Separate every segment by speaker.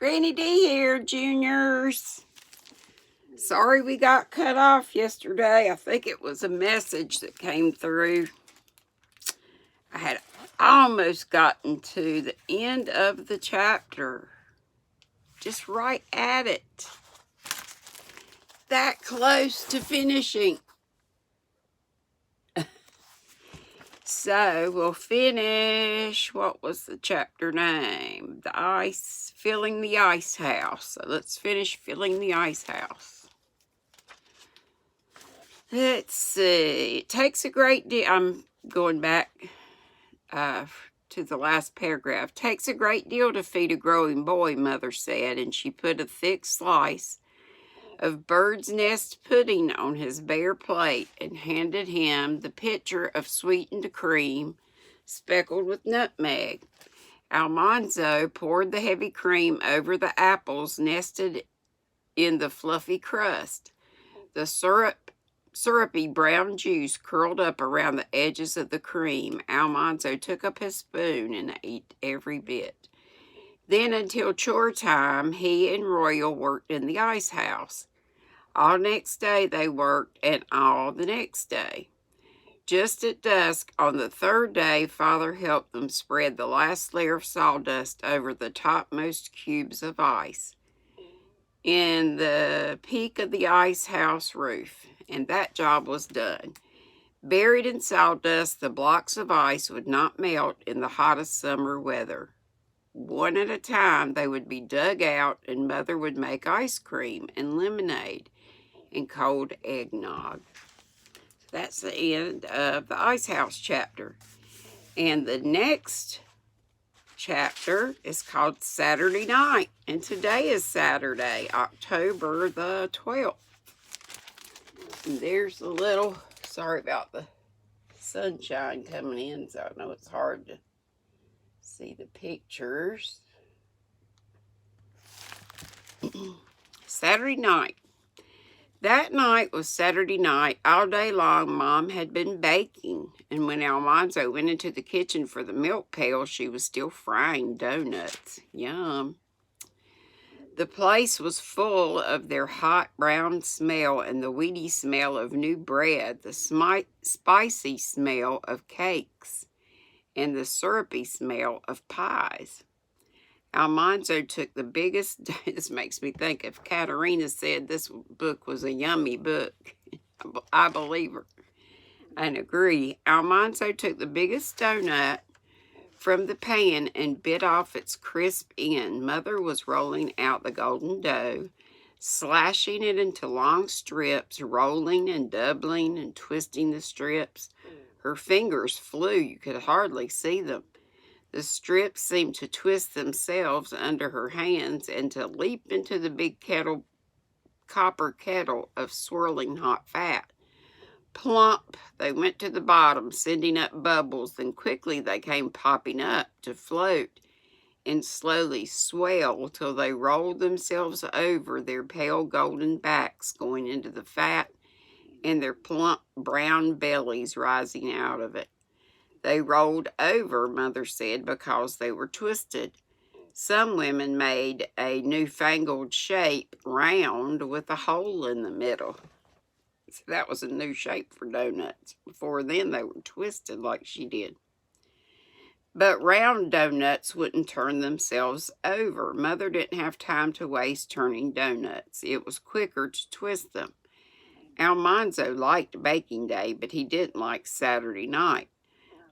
Speaker 1: GrannyDee here, juniors. Sorry we got cut off yesterday. I think it was a message that came through. I had almost gotten to the end of the chapter. Just right at it. That close to finishing. So we'll finish, what was the chapter name? Filling the ice house. So let's finish filling the ice house. Let's see. It takes a great deal. I'm going back to the last paragraph. Takes a great deal to feed a growing boy, Mother said, and she put a thick slice of bird's nest pudding on his bare plate and handed him the pitcher of sweetened cream speckled with nutmeg. Almanzo poured the heavy cream over the apples nested in the fluffy crust. The syrupy brown juice curled up around the edges of the cream. Almanzo took up his spoon and ate every bit. Then, until chore time, he and Royal worked in the ice house. All next day they worked, and all the next day. Just at dusk on the third day, Father helped them spread the last layer of sawdust over the topmost cubes of ice in the peak of the ice house roof, and that job was done. Buried in sawdust, the blocks of ice would not melt in the hottest summer weather. One at a time, they would be dug out, and Mother would make ice cream and lemonade and cold eggnog. That's the end of the ice house chapter. And the next chapter is called Saturday Night. And today is Saturday, October the 12th. And there's a little, sorry about the sunshine coming in, so I know it's hard to see the pictures. Saturday night. That night was Saturday night. All day long, Mom had been baking, and when Almanzo went into the kitchen for the milk pail, she was still frying donuts. Yum. The place was full of their hot brown smell and the weedy smell of new bread, the spicy smell of cakes, and the syrupy smell of pies. Almanzo took the biggest, this makes me think of Katerina said this book was a yummy book. I believe her and agree. Almanzo took the biggest donut from the pan and bit off its crisp end. Mother was rolling out the golden dough, slashing it into long strips, rolling and doubling and twisting the strips. Her fingers flew. You could hardly see them. The strips seemed to twist themselves under her hands and to leap into the big copper kettle of swirling hot fat. Plump, they went to the bottom, sending up bubbles, then quickly they came popping up to float and slowly swell till they rolled themselves over, their pale golden backs going into the fat and their plump brown bellies rising out of it. They rolled over, Mother said, because they were twisted. Some women made a newfangled shape, round, with a hole in the middle. So that was a new shape for donuts. Before then, they were twisted like she did. But round donuts wouldn't turn themselves over. Mother didn't have time to waste turning donuts. It was quicker to twist them. Almanzo liked baking day, but he didn't like Saturday night.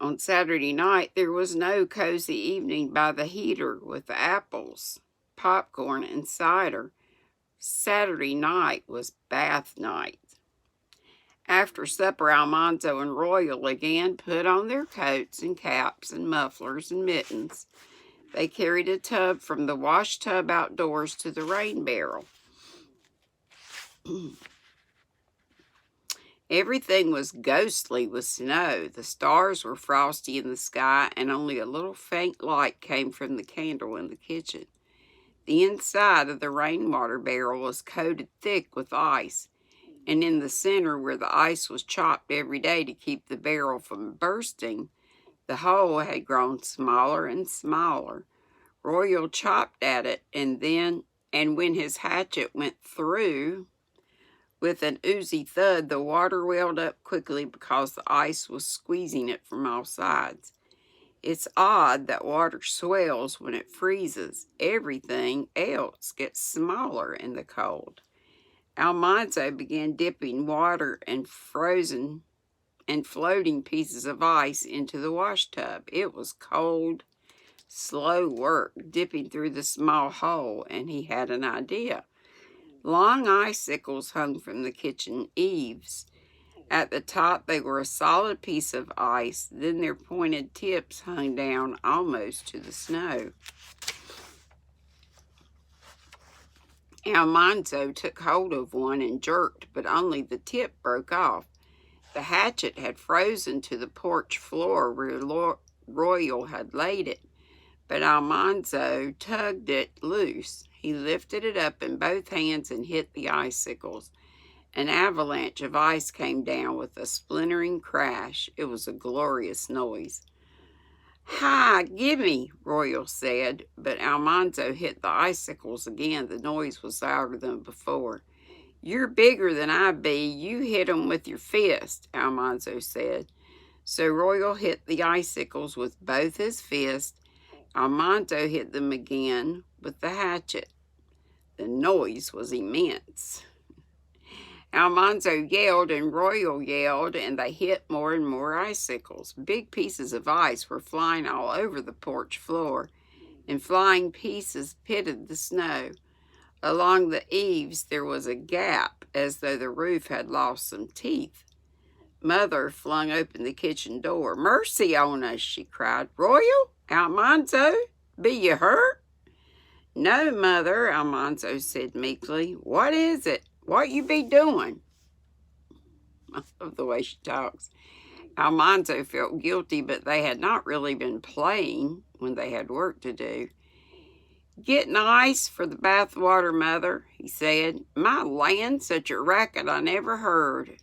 Speaker 1: On Saturday night, there was no cozy evening by the heater with apples, popcorn, and cider. Saturday night was bath night. After supper, Almanzo and Royal again put on their coats and caps and mufflers and mittens. They carried a tub from the wash tub outdoors to the rain barrel. Everything was ghostly with snow. The stars were frosty in the sky, and only a little faint light came from the candle in the kitchen. The inside of the rainwater barrel was coated thick with ice, and in the center, where the ice was chopped every day to keep the barrel from bursting, the hole had grown smaller and smaller. Royal chopped at it, and when his hatchet went through, with an oozy thud, the water welled up quickly because the ice was squeezing it from all sides. It's odd that water swells when it freezes. Everything else gets smaller in the cold. Almanzo began dipping water and frozen and floating pieces of ice into the washtub. It was cold, slow work dipping through the small hole, and he had an idea. Long icicles hung from the kitchen eaves. At the top, they were a solid piece of ice. Then their pointed tips hung down almost to the snow. Almanzo took hold of one and jerked, but only the tip broke off. The hatchet had frozen to the porch floor where Royal had laid it, but Almanzo tugged it loose. He lifted it up in both hands and hit the icicles. An avalanche of ice came down with a splintering crash. It was a glorious noise. "Hi, gimme," Royal said, but Almanzo hit the icicles again. The noise was louder than before. "You're bigger than I be. You hit 'em with your fist," Almanzo said. So Royal hit the icicles with both his fists. Almanzo hit them again with the hatchet. The noise was immense. Almanzo yelled and Royal yelled, and they hit more and more icicles. Big pieces of ice were flying all over the porch floor, and flying pieces pitted the snow. Along the eaves there was a gap, as though the roof had lost some teeth. Mother flung open the kitchen door. "Mercy on us," she cried. "Royal? Almanzo? Be you hurt?" "No, Mother," Almanzo said meekly. "What is it? What you be doing?" I love the way she talks. Almanzo felt guilty, but they had not really been playing when they had work to do. "Getting ice for the bath water, Mother," he said. "My land, such a racket I never heard.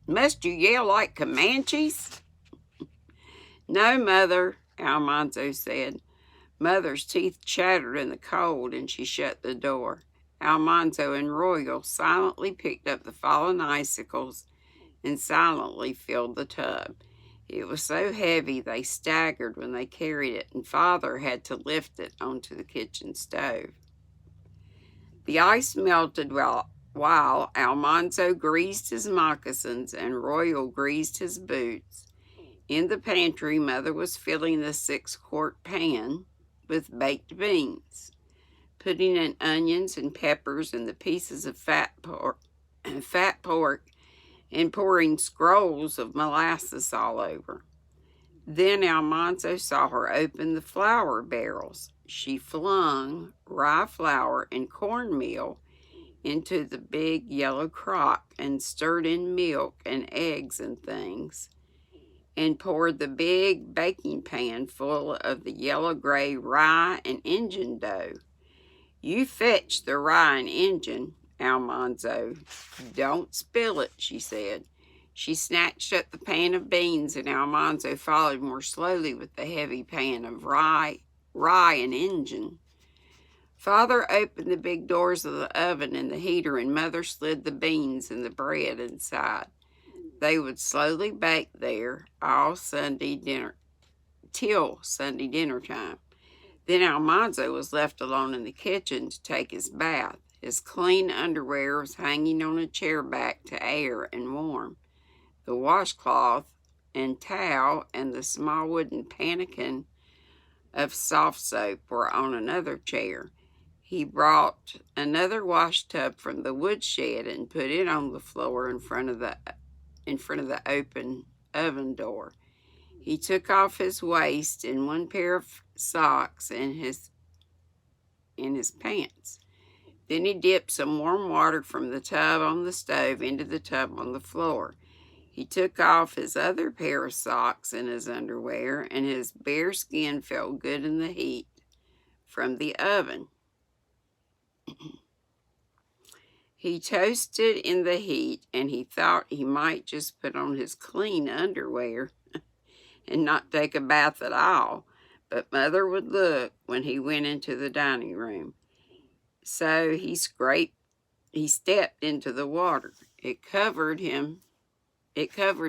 Speaker 1: Must you yell like Comanches?" "No, Mother," Almanzo said. Mother's teeth chattered in the cold, and she shut the door. Almanzo and Royal silently picked up the fallen icicles and silently filled the tub. It was so heavy they staggered when they carried it, and Father had to lift it onto the kitchen stove. The ice melted while Almanzo greased his moccasins and Royal greased his boots. In the pantry, Mother was filling the 6-quart pan with baked beans, putting in onions and peppers and the pieces of fat pork, and pouring scrolls of molasses all over. Then Almanzo saw her open the flour barrels. She flung rye flour and cornmeal into the big yellow crock and stirred in milk and eggs and things, and poured the big baking pan full of the yellow-gray rye and Injun dough. "You fetch the rye and Injun, Almanzo. Don't spill it," she said. She snatched up the pan of beans, and Almanzo followed more slowly with the heavy pan of rye and Injun. Father opened the big doors of the oven and the heater, and Mother slid the beans and the bread inside. They would slowly bake there till Sunday dinner time. Then Almanzo was left alone in the kitchen to take his bath. His clean underwear was hanging on a chair back to air and warm. The washcloth and towel and the small wooden pannikin of soft soap were on another chair. He brought another wash tub from the woodshed and put it on the floor in front of the open oven door. He took off his waist and one pair of socks and his pants. Then he dipped some warm water from the tub on the stove into the tub on the floor. He took off his other pair of socks and his underwear, and his bare skin felt good in the heat from the oven. He toasted in the heat, and he thought he might just put on his clean underwear and not take a bath at all. but Mother would look when he went into the dining room. So he stepped into the water. It covered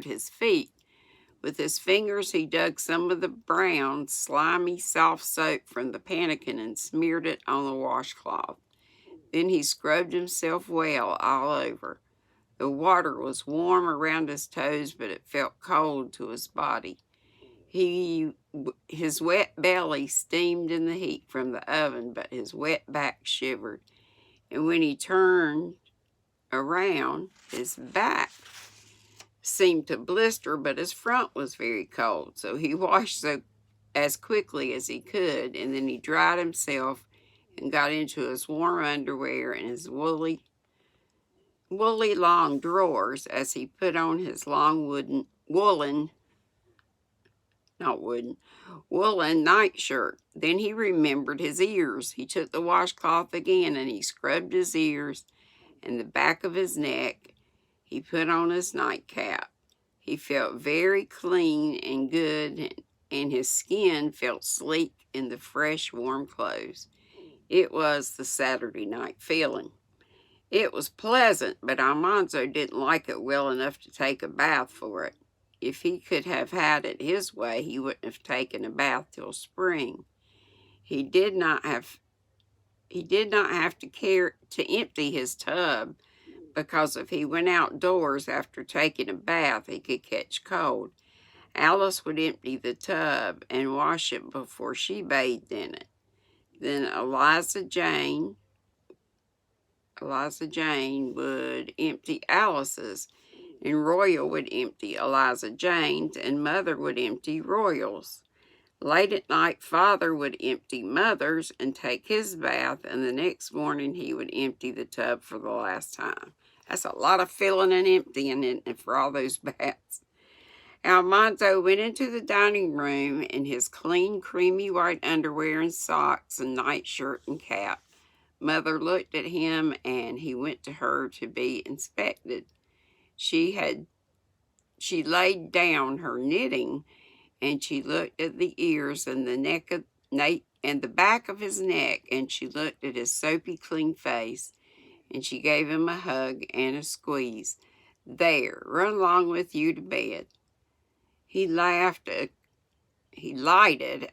Speaker 1: his feet. With his fingers, he dug some of the brown, slimy, soft soap from the pannikin and smeared it on the washcloth. Then he scrubbed himself well all over. The water was warm around his toes, but it felt cold to his body. His wet belly steamed in the heat from the oven, but his wet back shivered. And when he turned around, his back seemed to blister, but his front was very cold. So he washed as quickly as he could, and then he dried himself and got into his warm underwear and his woolly long drawers as he put on his long woolen nightshirt. Then he remembered his ears. He took the washcloth again and he scrubbed his ears and the back of his neck. He put on his nightcap. He felt very clean and good, and his skin felt sleek in the fresh, warm clothes. It was the Saturday night feeling. It was pleasant, but Almanzo didn't like it well enough to take a bath for it. If he could have had it his way, he wouldn't have taken a bath till spring. He did not have to empty his tub, because if he went outdoors after taking a bath, he could catch cold. Alice would empty the tub and wash it before she bathed in it. Then Eliza Jane would empty Alice's, and Royal would empty Eliza Jane's, and Mother would empty Royal's. Late at night, Father would empty Mother's and take his bath, and the next morning he would empty the tub for the last time. That's a lot of filling and emptying in it for all those baths. Almanzo went into the dining room in his clean, creamy white underwear and socks and nightshirt and cap. Mother looked at him, and he went to her to be inspected. She laid down her knitting, and she looked at the ears and the back of his neck, and she looked at his soapy, clean face, and she gave him a hug and a squeeze. There, run along with you to bed. He lighted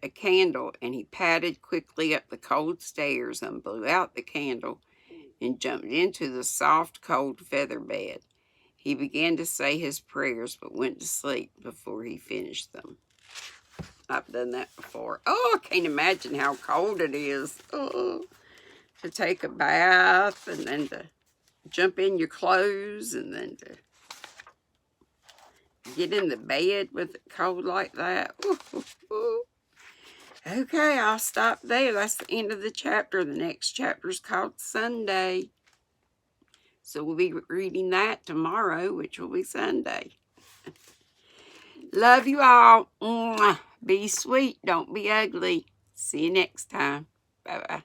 Speaker 1: a candle, and he padded quickly up the cold stairs and blew out the candle and jumped into the soft, cold feather bed. He began to say his prayers, but went to sleep before he finished them. I've done that before. Oh, I can't imagine how cold it is. Oh, to take a bath and then to jump in your clothes and then to get in the bed with it cold like that. Ooh, ooh, ooh. Okay, I'll stop there. That's the end of the chapter. The next chapter is called Sunday. So we'll be reading that tomorrow, which will be Sunday. Love you all. Mwah. Be sweet. Don't be ugly. See you next time. Bye-bye.